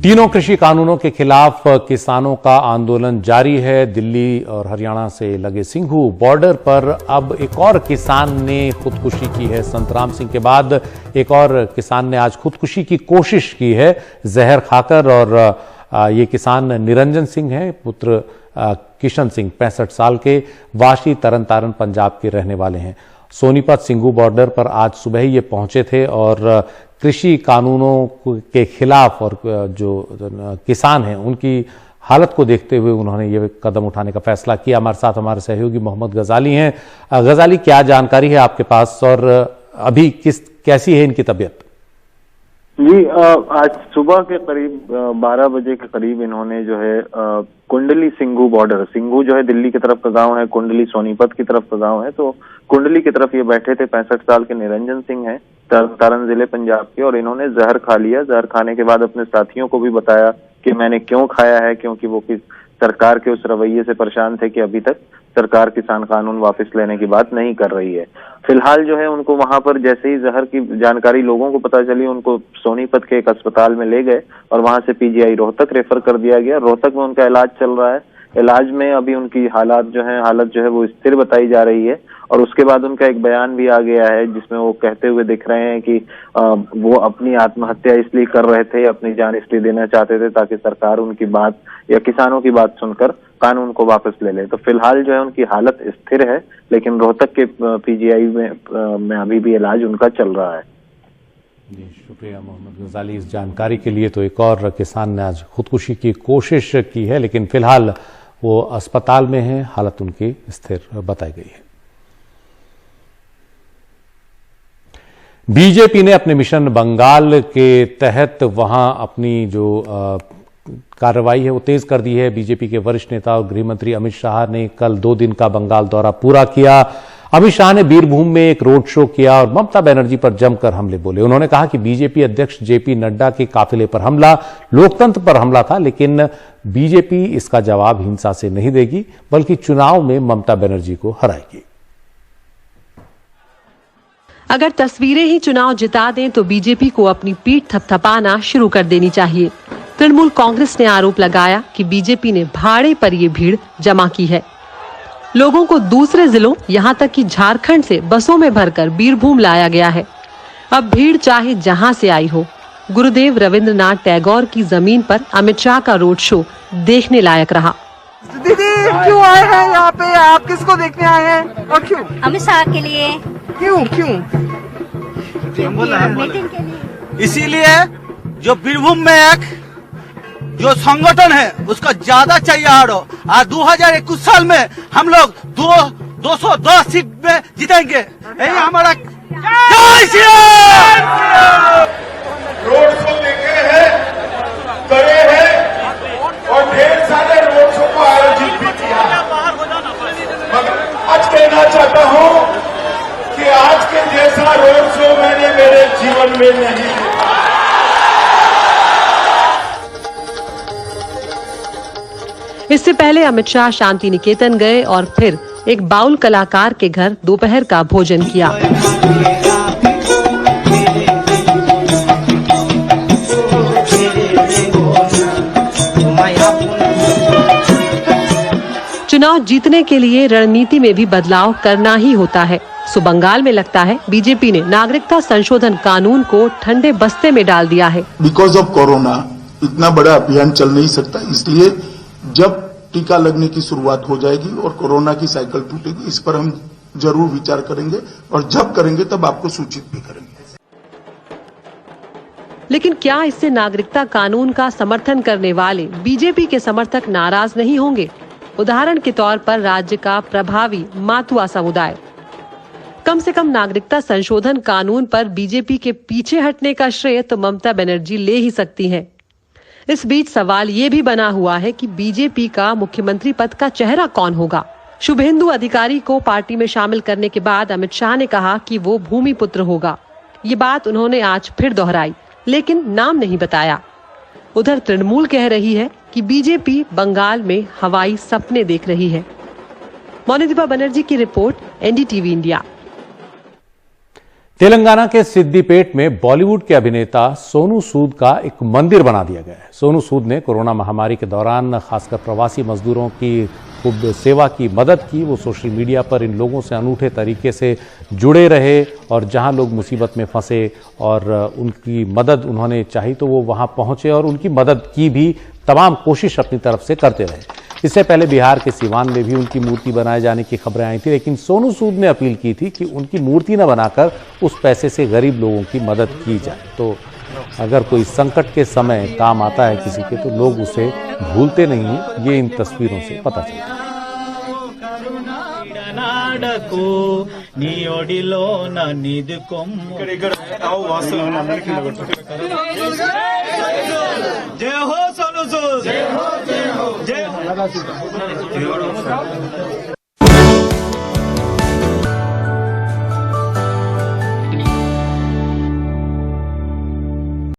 तीनों कृषि कानूनों के खिलाफ किसानों का आंदोलन जारी है। दिल्ली और हरियाणा से लगे सिंघू बॉर्डर पर अब एक और किसान ने खुदकुशी की है। संतराम सिंह के बाद एक और किसान ने आज खुदकुशी की कोशिश की है जहर खाकर। और ये किसान निरंजन सिंह है, पुत्र किशन सिंह 65 साल के, वाशी तरन तारण पंजाब के रहने वाले हैं। सोनीपत सिंघू बॉर्डर पर आज सुबह ही ये पहुंचे थे और कृषि कानूनों के खिलाफ और जो किसान हैं उनकी हालत को देखते हुए उन्होंने ये कदम उठाने का फैसला किया। हमारे साथ हमारे सहयोगी मोहम्मद गजाली हैं। गजाली, क्या जानकारी है आपके पास और अभी कैसी है इनकी तबीयत? जी, आज सुबह के करीब 12 बजे के करीब इन्होंने जो है कुंडली सिंघू बॉर्डर, सिंघू जो है दिल्ली की तरफ का गांव है, कुंडली सोनीपत की तरफ का गांव है, तो कुंडली की तरफ ये बैठे थे। 65 साल के निरंजन सिंह हैं, तरन जिले पंजाब के, और इन्होंने जहर खा लिया। जहर खाने के बाद अपने साथियों को भी बताया कि मैंने क्यों खाया है, क्योंकि वो सरकार के उस रवैये से परेशान थे कि अभी तक सरकार किसान कानून वापस लेने की बात नहीं कर रही है। फिलहाल जो है उनको वहां पर जैसे ही जहर की जानकारी लोगों को पता चली, उनको सोनीपत के एक अस्पताल में ले गए और वहां से पीजीआई रोहतक रेफर कर दिया गया। रोहतक में उनका इलाज चल रहा है। इलाज में अभी उनकी हालत जो है वो स्थिर बताई जा रही है। और उसके बाद उनका एक बयान भी आ गया है जिसमें वो कहते हुए दिख रहे हैं कि वो अपनी आत्महत्या इसलिए कर रहे थे, अपनी जान इसलिए देना चाहते थे ताकि सरकार उनकी बात या किसानों की बात सुनकर कानून को वापस ले ले। तो फिलहाल जो है उनकी हालत स्थिर है, लेकिन रोहतक के पीजीआई में अभी भी इलाज उनका चल रहा है। जी, शुक्रिया मोहम्मद गजाली इस जानकारी के लिए। तो एक और किसान ने आज खुदकुशी की कोशिश की है, लेकिन फिलहाल वो अस्पताल में है, हालत उनकी स्थिर बताई गई है। बीजेपी ने अपने मिशन बंगाल के तहत वहां अपनी जो कार्रवाई है वो तेज कर दी है। बीजेपी के वरिष्ठ नेता और गृह मंत्री अमित शाह ने कल 2 दिन का बंगाल दौरा पूरा किया। अमित शाह ने बीरभूम में एक रोड शो किया और ममता बनर्जी पर जमकर हमले बोले। उन्होंने कहा कि बीजेपी अध्यक्ष जेपी नड्डा के काफिले पर हमला लोकतंत्र पर हमला था, लेकिन बीजेपी इसका जवाब हिंसा से नहीं देगी, बल्कि चुनाव में ममता बनर्जी को हराएगी। अगर तस्वीरें ही चुनाव जिता दें तो बीजेपी को अपनी पीठ थपथपाना शुरू कर देनी चाहिए। तृणमूल कांग्रेस ने आरोप लगाया कि बीजेपी ने भाड़े पर ये भीड़ जमा की है। लोगों को दूसरे जिलों यहां तक कि झारखंड से बसों में भरकर बीरभूम लाया गया है। अब भीड़ चाहे जहां से आई हो, गुरुदेव रविंद्रनाथ टैगोर की जमीन पर अमित शाह का रोड शो देखने लायक रहा। दीदी क्यों आए हैं यहाँ पे? आप किसको देखने आए हैं और क्यों? अमित शाह के लिए। क्यों? मीटिंग के लिए। इसीलिए जो बीरभूम में एक जो संगठन है उसका ज्यादा चाहिए। आज 2021 साल में हम लोग 210 सीट में जीतेंगे। यही हमारा रोड शो देखे हैं, करे हैं और ढेर सारे रोड शो को आयोजित भी किया। मगर आज कहना चाहता हूं कि आज के जैसा रोड शो मैंने मेरे जीवन में नहीं देखा। इससे पहले अमित शाह शांति निकेतन गए और फिर एक बाउल कलाकार के घर दोपहर का भोजन किया। चुनाव जीतने के लिए रणनीति में भी बदलाव करना ही होता है। सो बंगाल में लगता है बीजेपी ने नागरिकता संशोधन कानून को ठंडे बस्ते में डाल दिया है। बिकॉज ऑफ कोरोना इतना बड़ा अभियान चल नहीं सकता, इसलिए जब टीका लगने की शुरुआत हो जाएगी और कोरोना की साइकिल टूटेगी, इस पर हम जरूर विचार करेंगे और जब करेंगे तब आपको सूचित भी करेंगे। लेकिन क्या इससे नागरिकता कानून का समर्थन करने वाले बीजेपी के समर्थक नाराज नहीं होंगे? उदाहरण के तौर पर राज्य का प्रभावी मातुआ समुदाय। कम से कम नागरिकता संशोधन कानून पर बीजेपी के पीछे हटने का श्रेय तो ममता बनर्जी ले ही सकती हैं। इस बीच सवाल ये भी बना हुआ है कि बीजेपी का मुख्यमंत्री पद का चेहरा कौन होगा। शुभेंदु अधिकारी को पार्टी में शामिल करने के बाद अमित शाह ने कहा कि वो भूमिपुत्र होगा। ये बात उन्होंने आज फिर दोहराई, लेकिन नाम नहीं बताया। उधर तृणमूल कह रही है कि बीजेपी बंगाल में हवाई सपने देख रही है। मोनिदीपा बनर्जी की रिपोर्ट, एनडीटीवी इंडिया। तेलंगाना के सिद्दीपेट में बॉलीवुड के अभिनेता सोनू सूद का एक मंदिर बना दिया गया है। सोनू सूद ने कोरोना महामारी के दौरान खासकर प्रवासी मजदूरों की खूब सेवा की, मदद की। वो सोशल मीडिया पर इन लोगों से अनूठे तरीके से जुड़े रहे और जहां लोग मुसीबत में फंसे और उनकी मदद उन्होंने चाही तो वो वहां पहुंचे और उनकी मदद की भी तमाम कोशिश अपनी तरफ से करते रहे। इससे पहले बिहार के सीवान में भी उनकी मूर्ति बनाए जाने की खबरें आई थी, लेकिन सोनू सूद ने अपील की थी कि उनकी मूर्ति न बनाकर उस पैसे से गरीब लोगों की मदद की जाए। तो अगर कोई संकट के समय काम आता है किसी के, तो लोग उसे भूलते नहीं हैं। ये इन तस्वीरों से पता चलता है। जय हो सोनू सूद, जय हो, जय हो, जय हो।